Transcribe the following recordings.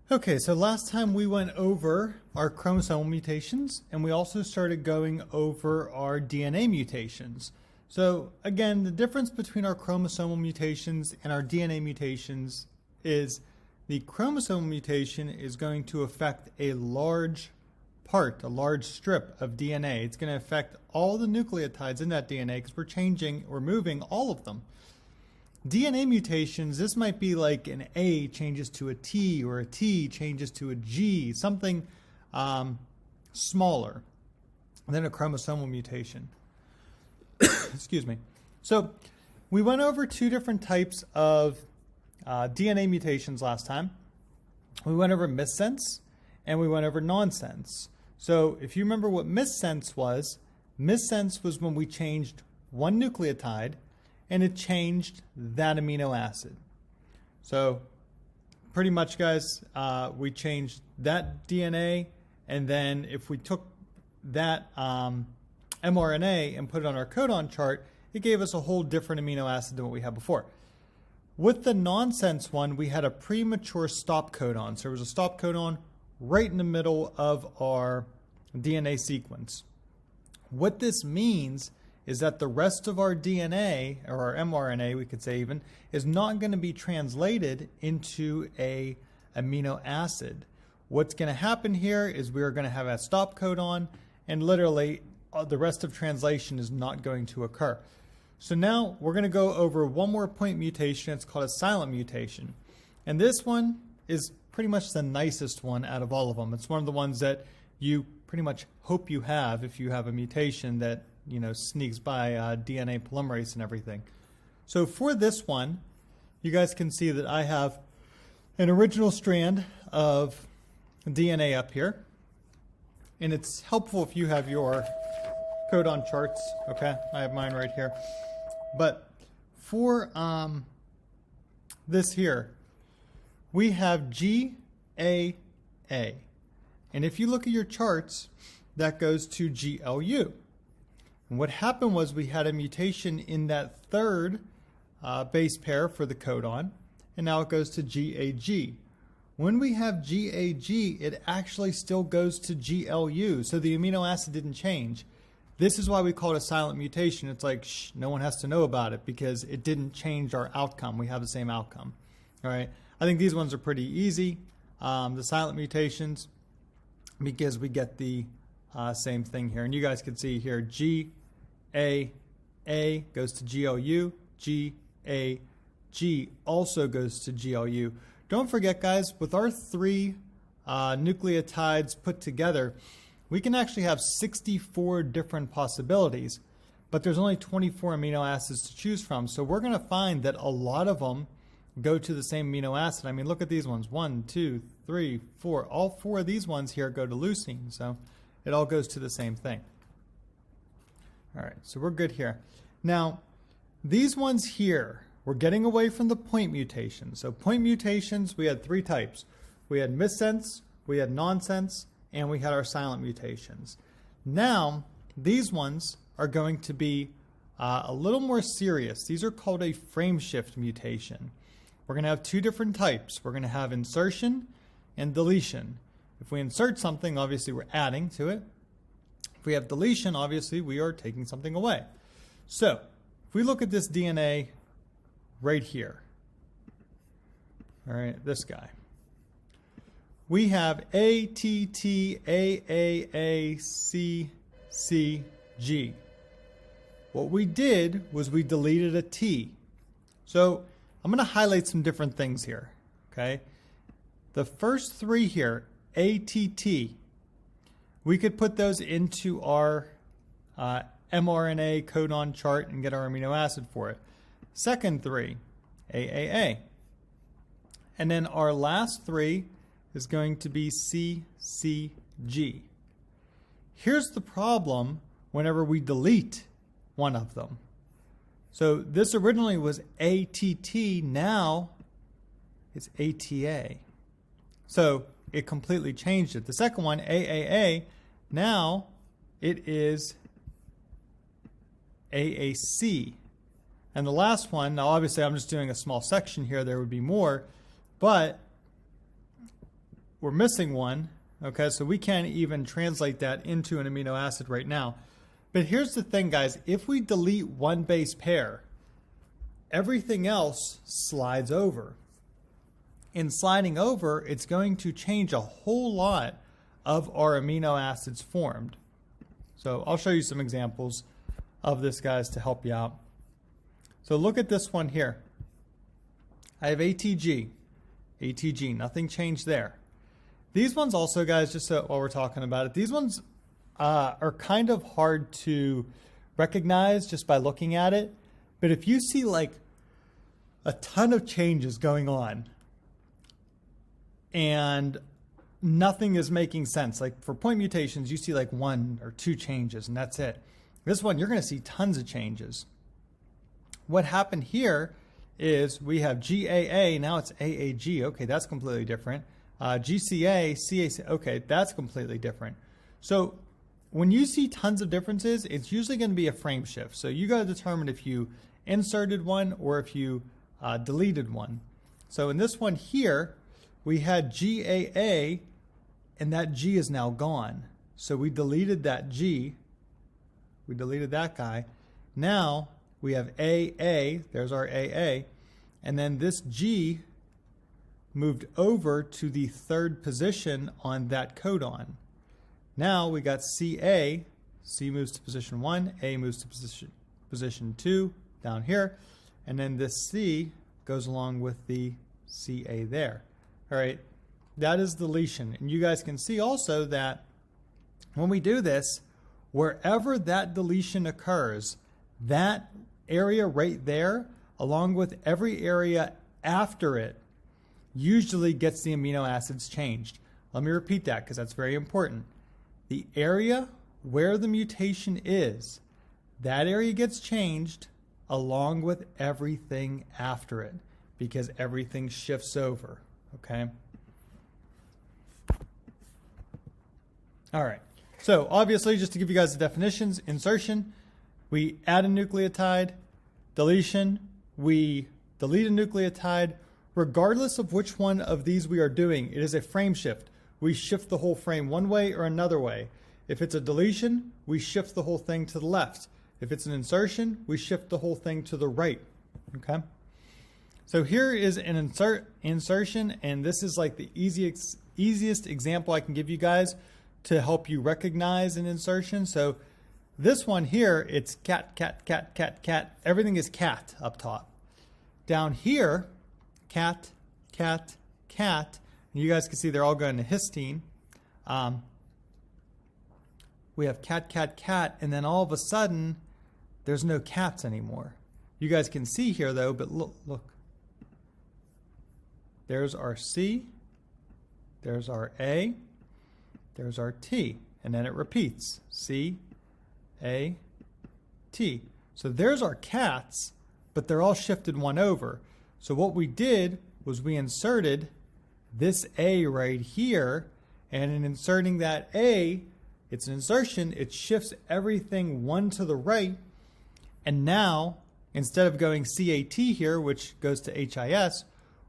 Okay, so last time we went over our chromosomal mutations, and we also started going over our DNA mutations. So again, the difference between our chromosomal mutations and our DNA mutations is the chromosomal mutation is going to affect a large part, a large strip of DNA. It's going to affect all the nucleotides in that DNA because we're moving all of them. DNA mutations, this might be like an A changes to a T or a T changes to a G, something smaller than a chromosomal mutation. Excuse me. So we went over two different types of DNA mutations last time. We went over missense and we went over nonsense. So if you remember what missense was when we changed one nucleotide and it changed that amino acid. So pretty much, guys, we changed that DNA, and then if we took that mRNA and put it on our codon chart, it gave us a whole different amino acid than what we had before. With the nonsense one, we had a premature stop codon. So there was a stop codon right in the middle of our DNA sequence. What this means is that the rest of our DNA, or our mRNA, we could say even, is not going to be translated into a amino acid. What's going to happen here is we are going to have a stop codon, and literally the rest of translation is not going to occur. So now we're going to go over one more point mutation. It's called a silent mutation. And this one is pretty much the nicest one out of all of them. It's one of the ones that you pretty much hope you have if you have a mutation that sneaks by DNA polymerase and everything. So for this one, you guys can see that I have an original strand of DNA up here. And it's helpful if you have your codon charts. Okay, I have mine right here. But for this here, we have GAA. And if you look at your charts, that goes to GLU. And what happened was we had a mutation in that third base pair for the codon, and now it goes to GAG. When we have GAG, it actually still goes to GLU, so the amino acid didn't change. This is why we call it a silent mutation. It's like, shh, no one has to know about it because it didn't change our outcome. We have the same outcome. All right. I think these ones are pretty easy, the silent mutations, because we get the same thing here. And you guys can see here, GAA goes to GLU, GAG also goes to GLU. Don't forget, guys, with our three nucleotides put together, we can actually have 64 different possibilities, but there's only 24 amino acids to choose from. So we're going to find that a lot of them go to the same amino acid. I mean, look at these ones. 1, 2, 3, 4. All four of these ones here go to leucine. So it all goes to the same thing. All right, so we're good here. Now, these ones here, we're getting away from the point mutations. So point mutations, we had three types. We had missense, we had nonsense, and we had our silent mutations. Now, these ones are going to be a little more serious. These are called a frameshift mutation. We're going to have two different types. We're going to have insertion and deletion. If we insert something, obviously we're adding to it. If we have deletion, obviously we are taking something away. So, if we look at this DNA right here, all right, this guy, we have ATTAAACCG. What we did was we deleted a T. So I'm going to highlight some different things here, okay? The first three here, ATT, we could put those into our mRNA codon chart and get our amino acid for it. Second three, AAA. And then our last three is going to be CCG. Here's the problem whenever we delete one of them. So this originally was ATT, now it's ATA. So it completely changed it. The second one, AAA, now it is AAC. And the last one, now obviously I'm just doing a small section here, there would be more, but we're missing one. Okay, so we can't even translate that into an amino acid right now. But here's the thing, guys. If we delete one base pair, everything else slides over. In sliding over, it's going to change a whole lot of our amino acids formed. So I'll show you some examples of this, guys, to help you out. So look at this one here. I have ATG. ATG, nothing changed there. These ones also, guys, just so while we're talking about it, these ones are kind of hard to recognize just by looking at it. But if you see like a ton of changes going on and nothing is making sense, like for point mutations, you see like 1 or 2 changes and that's it. This one, you're going to see tons of changes. What happened here is we have GAA, now it's AAG. Okay, that's completely different. GCA, CAC, okay, that's completely different. So when you see tons of differences, it's usually going to be a frame shift. So you got to determine if you inserted one or if you deleted one. So in this one here, we had GAA, and that G is now gone. So we deleted that G. We deleted that guy. Now we have AA, there's our AA, and then this G moved over to the 3rd position on that codon. Now we got CA, C moves to position 1, A moves to position 2 down here, and then this C goes along with the CA there. All right, that is deletion. And you guys can see also that when we do this, wherever that deletion occurs, that area right there, along with every area after it, usually gets the amino acids changed. Let me repeat that because that's very important. The area where the mutation is, that area gets changed along with everything after it because everything shifts over, okay? All right, so obviously just to give you guys the definitions, insertion, we add a nucleotide, deletion, we delete a nucleotide. Regardless of which one of these we are doing, it is a frame shift. We shift the whole frame one way or another way. If it's a deletion, we shift the whole thing to the left. If it's an insertion, we shift the whole thing to the right. Okay? So here is an insertion, and this is like the easiest example I can give you guys to help you recognize an insertion. So this one here, it's cat, cat, cat, cat, cat. Everything is cat up top. Down here, cat, cat, cat. And you guys can see they're all going to histine. We have cat, cat, cat, and then all of a sudden, there's no cats anymore. You guys can see here though, but look. There's our C, there's our A, there's our T, and then it repeats. C, A, T. So there's our cats, but they're all shifted one over. So what we did was we inserted this A right here, and in inserting that A, it's an insertion, it shifts everything one to the right, and now, instead of going CAT here, which goes to HIS,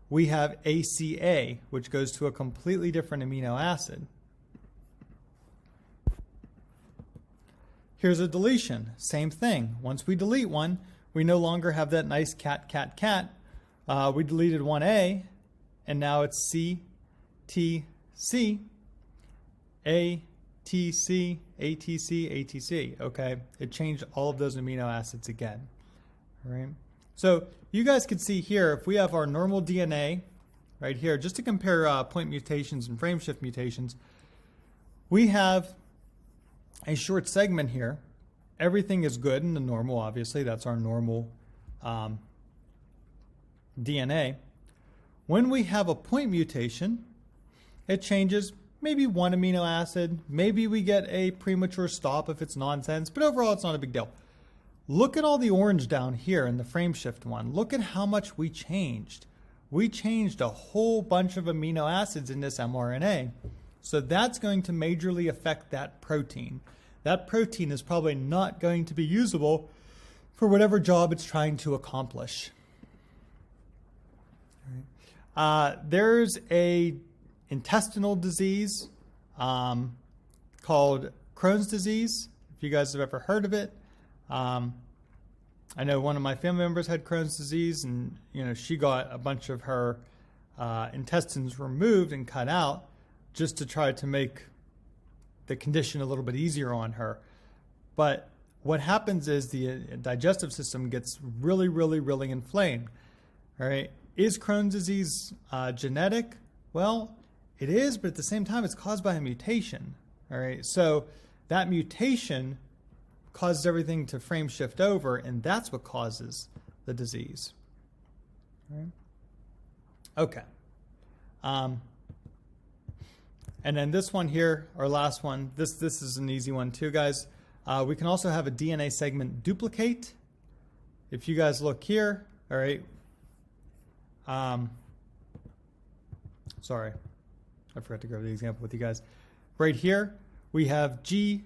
we have ACA, which goes to a completely different amino acid. Here's a deletion, same thing. Once we delete one, we no longer have that nice cat, cat, cat. We deleted 1A, and now it's C, T, C, A, T, C, ATC, ATC, okay? It changed all of those amino acids again, all right? So you guys can see here, if we have our normal DNA right here, just to compare point mutations and frameshift mutations, we have a short segment here. Everything is good in the normal, obviously. That's our normal DNA. When we have a point mutation, it changes maybe one amino acid. Maybe we get a premature stop if it's nonsense, but overall it's not a big deal. Look at all the orange down here in the frameshift one. Look at how much we changed. We changed a whole bunch of amino acids in this mRNA. So that's going to majorly affect that protein. That protein is probably not going to be usable for whatever job it's trying to accomplish. There's a intestinal disease called Crohn's disease, if you guys have ever heard of it. I know one of my family members had Crohn's disease, and she got a bunch of her intestines removed and cut out just to try to make the condition a little bit easier on her. But what happens is the digestive system gets really, really, really inflamed. All right. Is Crohn's disease genetic? Well, it is, but at the same time, it's caused by a mutation. All right. So that mutation causes everything to frame shift over, and that's what causes the disease. All right. Okay. And then this one here, our last one, this is an easy one too, guys. We can also have a DNA segment duplicate. If you guys look here, all right. Sorry, I forgot to go over the example with you guys. Right here, we have GCCAAC.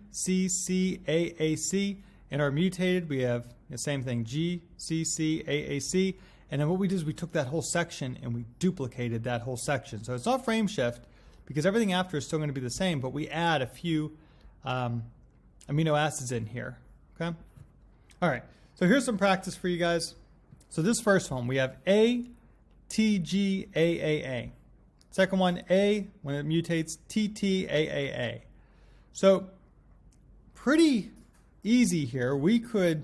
In our mutated, we have the same thing, GCCAAC. And then what we did is we took that whole section and we duplicated that whole section. So it's not frame shift because everything after is still going to be the same, but we add a few amino acids in here. Okay. All right. So here's some practice for you guys. So this first one, we have ATGAAA. Second one, A, when it mutates, TTAAA. So pretty easy here. We could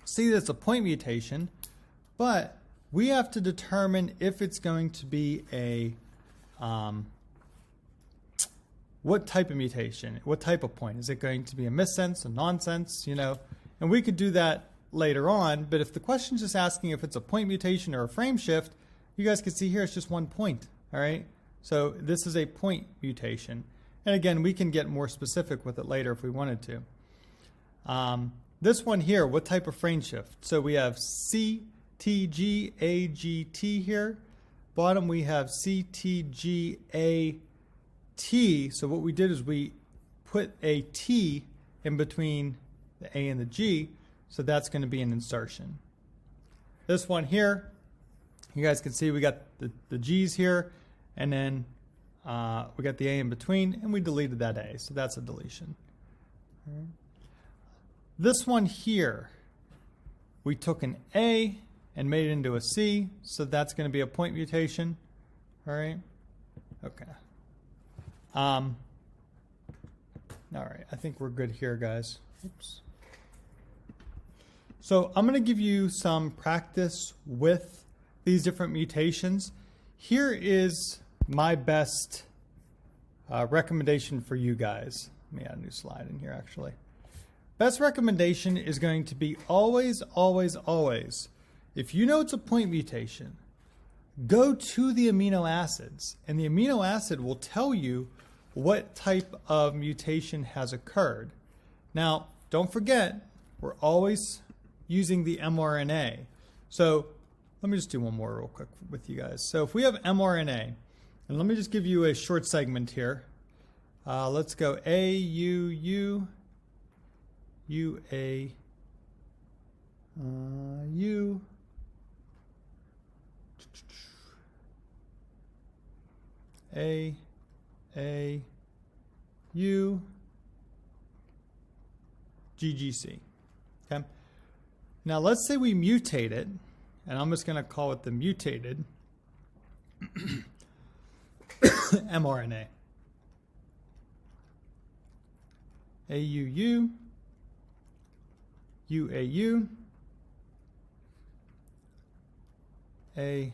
see that it's a point mutation, but we have to determine if it's going to be a, what type of mutation, what type of point. Is it going to be a missense, a nonsense, and we could do that later on, but if the question's just asking if it's a point mutation or a frame shift, you guys can see here it's just one point, all right? So this is a point mutation. And again, we can get more specific with it later if we wanted to. This one here, what type of frame shift? So we have CTGAGT here. Bottom we have CTGAT. So what we did is we put a T in between the A and the G. So that's going to be an insertion. This one here, you guys can see we got the G's here, and then we got the A in between, and we deleted that A. So that's a deletion. All right. This one here, we took an A and made it into a C. So that's going to be a point mutation. All right. Okay. All right. I think we're good here, guys. Oops. So I'm going to give you some practice with these different mutations. Here is my best recommendation for you guys. Let me add a new slide in here, actually. Best recommendation is going to be always, always, always, if you know it's a point mutation, go to the amino acids, and the amino acid will tell you what type of mutation has occurred. Now, don't forget, we're always using the mRNA. So let me just do one more real quick with you guys. So if we have mRNA, and let me just give you a short segment here. Let's go AUU, UA, U, A, U, GGC. Okay. Now let's say we mutate it, and I'm just going to call it the mutated mRNA. AUU, UAU, A,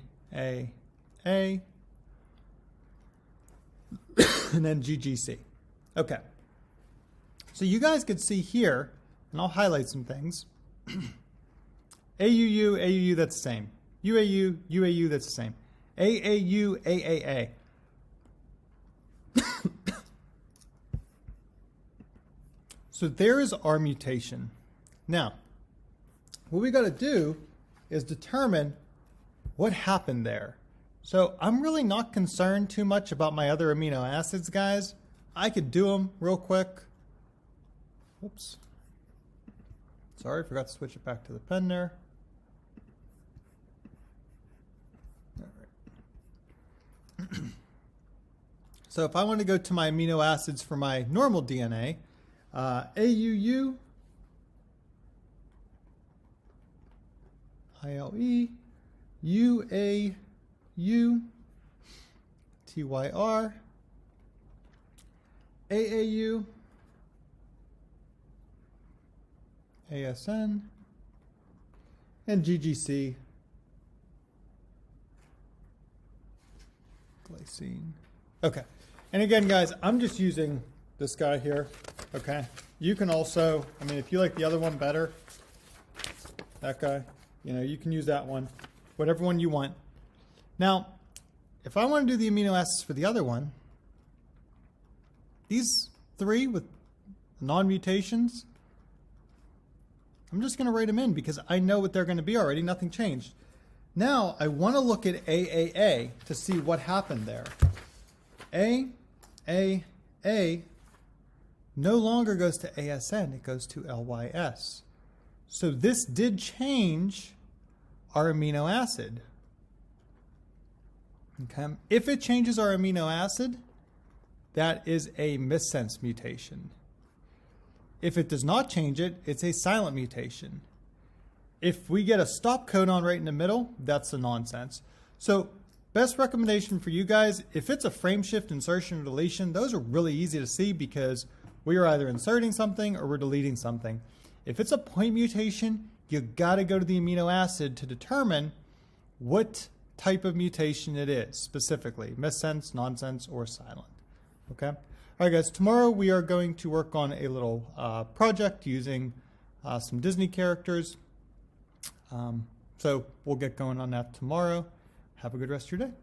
and then GGC. Okay. So you guys could see here, and I'll highlight some things. AUU, that's the same. UAU, UAU, that's the same. AAU, AAA. So there is our mutation. Now, what we got to do is determine what happened there. So I'm really not concerned too much about my other amino acids, guys. I could do them real quick. Whoops. Sorry, forgot to switch it back to the pen there. All right. So if I want to go to my amino acids for my normal DNA, AUU, ILE, UAU, TYR, AAU, ASN, and GGC, glycine. Okay, and again, guys, I'm just using this guy here, okay? You can also, I mean, if you like the other one better, that guy, you know, you can use that one, whatever one you want. Now, if I want to do the amino acids for the other one, these three with non-mutations, I'm just going to write them in because I know what they're going to be already. Nothing changed. Now, I want to look at AAA to see what happened there. AAA no longer goes to ASN. It goes to LYS. So this did change our amino acid. Okay. If it changes our amino acid, that is a missense mutation. If it does not change it, it's a silent mutation. If we get a stop codon right in the middle, that's a nonsense. So best recommendation for you guys, if it's a frameshift, insertion, or deletion, those are really easy to see because we are either inserting something or we're deleting something. If it's a point mutation, you gotta go to the amino acid to determine what type of mutation it is, specifically, missense, nonsense, or silent, okay? All right, guys, tomorrow we are going to work on a little project using some Disney characters. So we'll get going on that tomorrow. Have a good rest of your day.